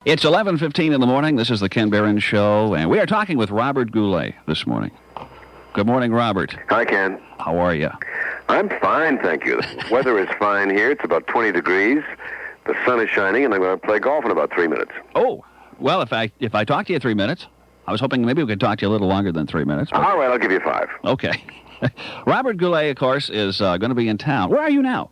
It's 11:15 in the morning. This is the Ken Behrens Show, and we are talking with Robert Goulet this morning. Good morning, Robert. Hi, Ken. How are you? I'm fine, thank you. The weather is fine here. It's about 20 degrees. The sun is shining, and I'm going to play golf in about 3 minutes. Oh, well, if I talk to you 3 minutes, I was hoping maybe we could talk to you a little longer than 3 minutes. But... All right, I'll give you 5. Okay. Robert Goulet, of course, is going to be in town. Where are you now?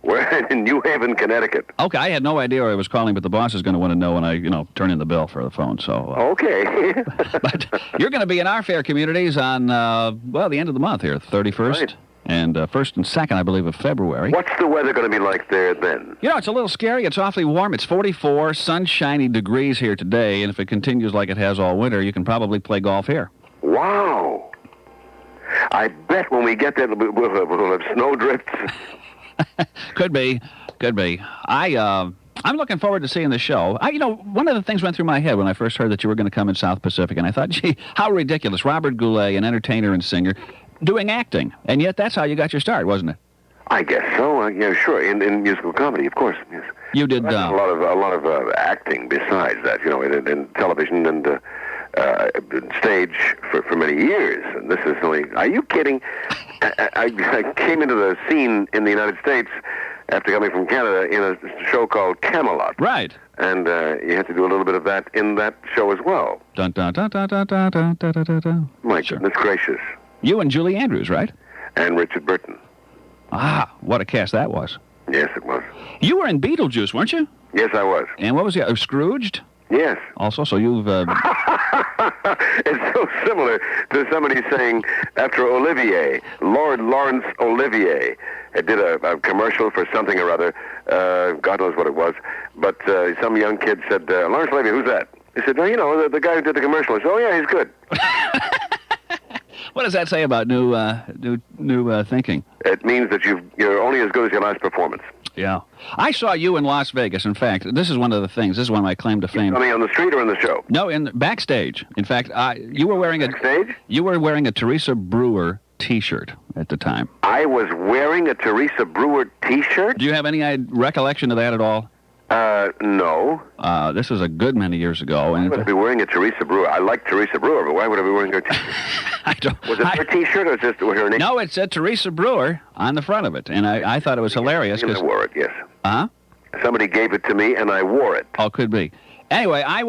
We're in New Haven, Connecticut. Okay, I had no idea where I was calling, but the boss is going to want to know when I, turn in the bill for the phone. So. Okay. But you're going to be in our fair communities on, the end of the month here, 31st. Right. And 1st and 2nd, I believe, of February. What's the weather going to be like there then? It's a little scary. It's awfully warm. It's 44 sunshiny degrees here today, and if it continues like it has all winter, you can probably play golf here. Wow. I bet when we get there, we'll have snow drifts. Could be. I'm looking forward to seeing the show. One of the things went through my head when I first heard that you were going to come in South Pacific, and I thought, gee, how ridiculous. Robert Goulet, an entertainer and singer, doing acting. And yet that's how you got your start, wasn't it? I guess so. Yeah, sure. In musical comedy, of course. Yes. You did a lot of acting besides that. In television and stage for many years. And this is only. Are you kidding? I came into the scene in the United States after coming from Canada in a show called Camelot. Right. And you had to do a little bit of that in that show as well. Dun dun dun dun dun dun dun dun dun dun. My goodness gracious. You and Julie Andrews, right? And Richard Burton. Ah, what a cast that was. Yes, it was. You were in Beetlejuice, weren't you? Yes, I was. And what was the Scrooged? Yes. Also, so you've... It's so similar to somebody saying, after Olivier, Lord Laurence Olivier, did a commercial for something or other, God knows what it was, but some young kid said, Laurence Olivier, who's that? He said, the guy who did the commercial. I said, oh, yeah, he's good. What does that say about new thinking? It means that you're only as good as your last performance. Yeah. I saw you in Las Vegas. In fact, this is one of the things. This is one of my claim to fame. You saw me on the street or in the show? No, backstage. In fact, you were wearing backstage? You were wearing a Teresa Brewer T-shirt at the time. I was wearing a Teresa Brewer T-shirt? Do you have any recollection of that at all? No. This was a good many years ago. Why would I be wearing a Teresa Brewer? I like Teresa Brewer, but why would I be wearing her T-shirt? Was it her T-shirt or just her name? No, it said Teresa Brewer on the front of it, and I thought it was hilarious. I wore it, yes. Huh? Somebody gave it to me, and I wore it. Oh, could be. Anyway, I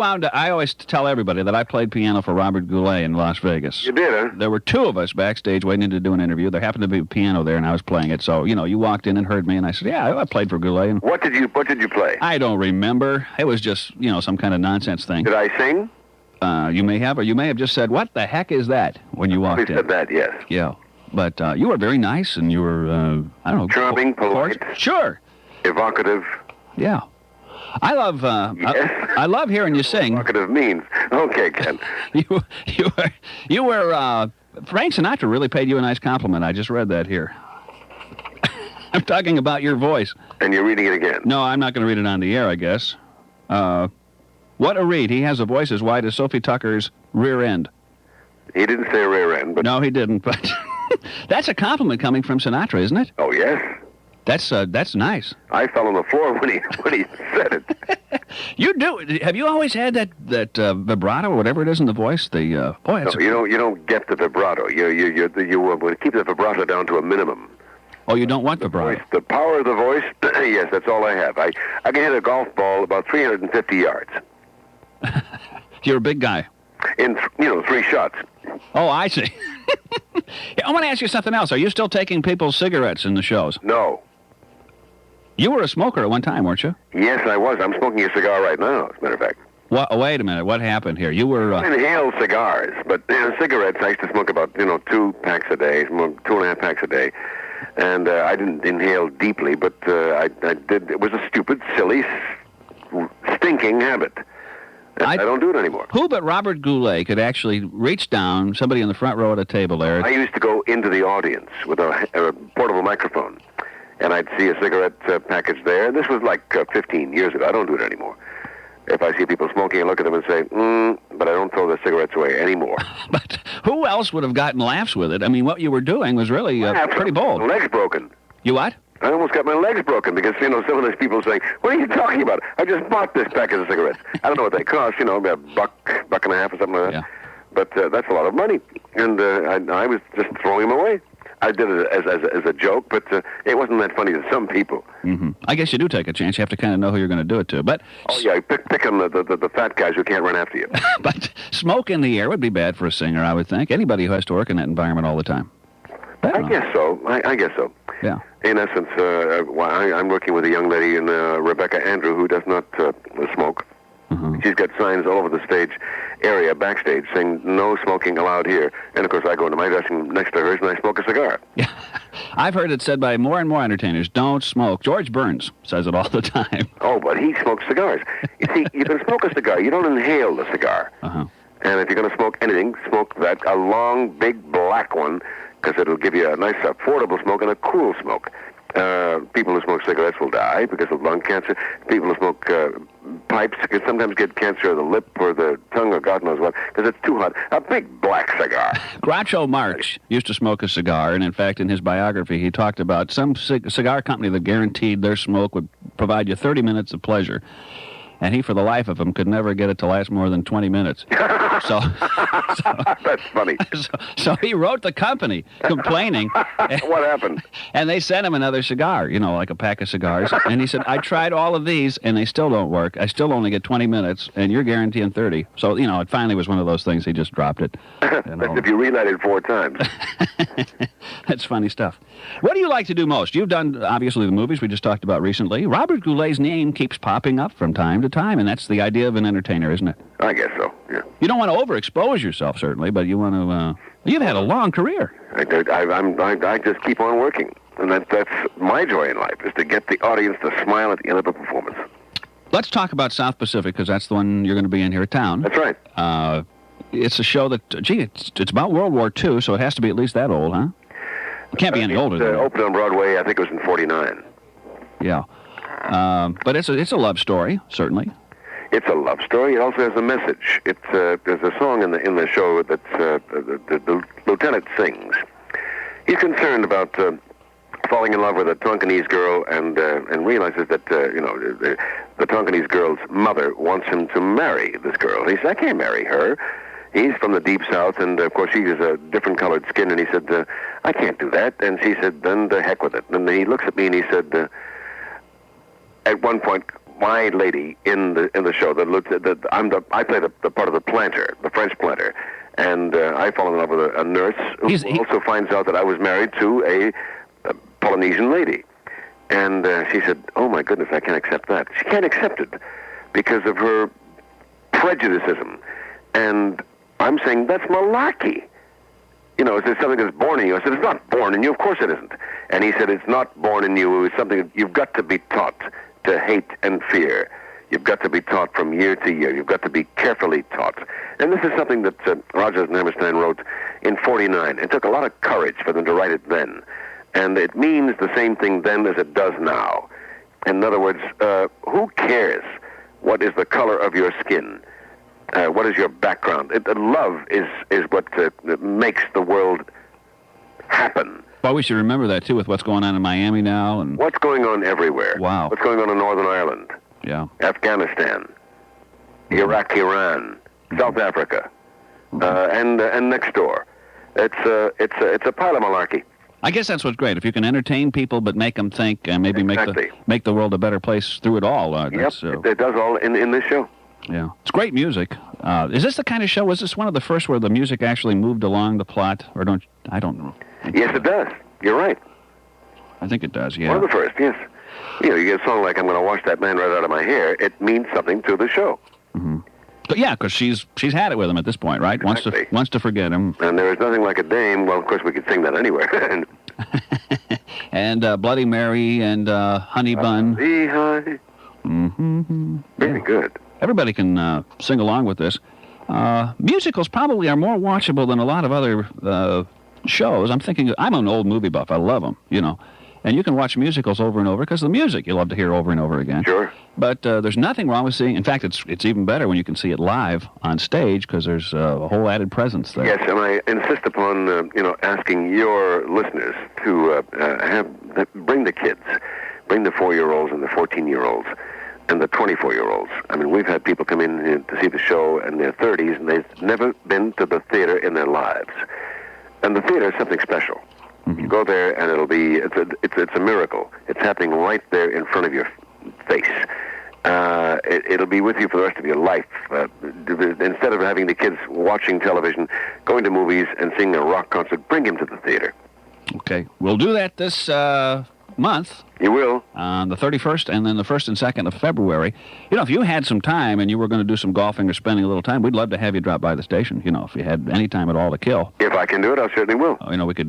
always tell everybody that I played piano for Robert Goulet in Las Vegas. You did, huh? There were two of us backstage waiting to do an interview. There happened to be a piano there, and I was playing it. So, you walked in and heard me, and I said, yeah, I played for Goulet. And What did you play? I don't remember. It was just, some kind of nonsense thing. Did I sing? You may have, or you may have just said, what the heck is that, when you walked in. I said that, yes. Yeah. But you were very nice, and you were, I don't know. Charming, polite. Sure. Evocative. Yeah. I love yes. I love hearing you sing. Evocative means. Okay, Ken. you were Frank Sinatra really paid you a nice compliment. I just read that here. I'm talking about your voice. And you're reading it again. No, I'm not going to read it on the air, I guess. What a read. He has a voice as wide as Sophie Tucker's rear end. He didn't say rear end, but... No, he didn't, but that's a compliment coming from Sinatra, isn't it? Oh, yes. That's nice. I fell on the floor when he said it. You do. Have you always had that vibrato or whatever it is in the voice? You don't get the vibrato. You keep the vibrato down to a minimum. Oh, you don't want vibrato. The power of the voice. Yes, that's all I have. I can hit a golf ball about 350 yards. You're a big guy. In 3 shots. Oh, I see. I want to ask you something else. Are you still taking people's cigarettes in the shows? No. You were a smoker at one time, weren't you? Yes, I was. I'm smoking a cigar right now, as a matter of fact. Wait a minute. What happened here? You were... I inhale cigars, but cigarettes, I used to smoke about, 2 packs a day, 2.5 packs a day. And I didn't inhale deeply, but I did. It was a stupid, silly, stinking habit. I don't do it anymore. Who but Robert Goulet could actually reach down, somebody in the front row at a table there? I used to go into the audience with a portable microphone, and I'd see a cigarette package there. This was like 15 years ago. I don't do it anymore. If I see people smoking, I look at them and say, but I don't throw the cigarettes away anymore. But who else would have gotten laughs with it? I mean, what you were doing was really pretty bold. My leg's broken. You what? I almost got my legs broken because, some of those people saying, what are you talking about? I just bought this package of cigarettes. I don't know what they cost, about a buck and a half or something like that. Yeah. But that's a lot of money. And I was just throwing them away. I did it as a joke, but it wasn't that funny to some people. Mm-hmm. I guess you do take a chance. You have to kind of know who you're going to do it to. But pick on the fat guys who can't run after you. But smoke in the air would be bad for a singer, I would think. Anybody who has to work in that environment all the time. I guess so. I guess so. Yeah. In essence, I'm working with a young lady, Rebecca Andrew, who does not smoke. Mm-hmm. She's got signs all over the stage area, backstage, saying no smoking allowed here. And, of course, I go into my dressing room next to hers and I smoke a cigar. Yeah. I've heard it said by more and more entertainers, don't smoke. George Behrens says it all the time. Oh, but he smokes cigars. You see, you can smoke a cigar. You don't inhale the cigar. Uh-huh. And if you're going to smoke anything, smoke a long, big, black one, because it'll give you a nice, affordable smoke and a cool smoke. People who smoke cigarettes will die because of lung cancer. People who smoke pipes can sometimes get cancer of the lip or the tongue or God knows what, because it's too hot. A big black cigar. Groucho Marx used to smoke a cigar, and in fact, in his biography, he talked about some cigar company that guaranteed their smoke would provide you 30 minutes of pleasure. And he, for the life of him, could never get it to last more than 20 minutes. So That's funny. So he wrote the company complaining. What happened? And they sent him another cigar, like a pack of cigars. And he said, I tried all of these, and they still don't work. I still only get 20 minutes, and you're guaranteeing 30. So, it finally was one of those things. He just dropped it. That's if you relight it 4 times. That's funny stuff. What do you like to do most? You've done, obviously, the movies we just talked about recently. Robert Goulet's name keeps popping up from time to time, and that's the idea of an entertainer, isn't it? I guess so, yeah. You don't want to overexpose yourself, certainly, but you want to, you've had a long career. I just keep on working, and that's my joy in life, is to get the audience to smile at the end of a performance. Let's talk about South Pacific, because that's the one you're going to be in here at town. That's right. It's a show that, it's about World War II, so it has to be at least that old, huh? It can't be any older than that. It opened on Broadway, I think it was in 49. Yeah. But it's a love story, certainly. It's a love story. It also has a message. There's a song in the show that the lieutenant sings. He's concerned about falling in love with a Tonkinese girl and realizes that the Tonkinese girl's mother wants him to marry this girl. He says, I can't marry her. He's from the Deep South, and of course she has a different colored skin. And he said, I can't do that. And she said, then the heck with it. And then he looks at me and he said, at one point, my lady in the show, I play the part of the planter, the French planter, and I fall in love with a nurse who also finds out that I was married to a Polynesian lady. And she said, oh my goodness, I can't accept that. She can't accept it because of her prejudicism. And I'm saying, that's malarkey. Is there something that's born in you? I said, it's not born in you. Of course it isn't. And he said, it's not born in you. It's something that you've got to be taught to hate and fear. You've got to be taught from year to year. You've got to be carefully taught. And this is something that Rodgers and Hammerstein wrote in 49. It took a lot of courage for them to write it then. And it means the same thing then as it does now. In other words, who cares what is the color of your skin? What is your background? Love is what makes the world happen. Well, we should remember that, too, with what's going on in Miami now. And what's going on everywhere. Wow. What's going on in Northern Ireland. Yeah. Afghanistan. Iraq, Iran. South Africa. And next door. It's a pile of malarkey. I guess that's what's great. If you can entertain people but make them think and maybe make the world a better place through it all. It does all in this show. Yeah. It's great music. Is this the kind of show, was this one of the first where the music actually moved along the plot? Or I don't know. Yes, it does. You're right. I think it does, yeah. One of the first, yes. You get a song like I'm going to wash that man right out of my hair, it means something to the show. Mm-hmm. But yeah, because she's had it with him at this point, right? Exactly. Wants to forget him. And there is nothing like a dame. Well, of course, we could sing that anywhere. And Bloody Mary and Honey Bun. Mm-hmm. Very good. Everybody can sing along with this. Musicals probably are more watchable than a lot of other shows. I'm an old movie buff. I love them, And you can watch musicals over and over because the music you love to hear over and over again. Sure. But there's nothing wrong with seeing. In fact, it's even better when you can see it live on stage because there's a whole added presence there. Yes, and I insist upon asking your listeners to bring the kids, bring the 4-year-olds and the 14-year-olds and the 24-year-olds. I mean, we've had people come in to see the show in their 30s and they've never been to the theater in their lives. And the theater is something special. You go there, and it's a miracle. It's happening right there in front of your face. It'll be with you for the rest of your life. Instead of having the kids watching television, going to movies, and seeing a rock concert, bring him to the theater. Okay. We'll do that this month. You will. On the 31st and then the 1st and 2nd of February. If you had some time and you were going to do some golfing or spending a little time, we'd love to have you drop by the station, if you had any time at all to kill. If I can do it, I certainly will.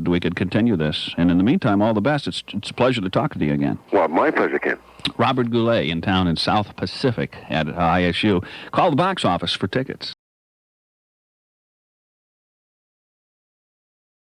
We could continue this. And in the meantime, all the best. It's a pleasure to talk to you again. Well, my pleasure, Ken. Robert Goulet in town in South Pacific at ISU. Call the box office for tickets.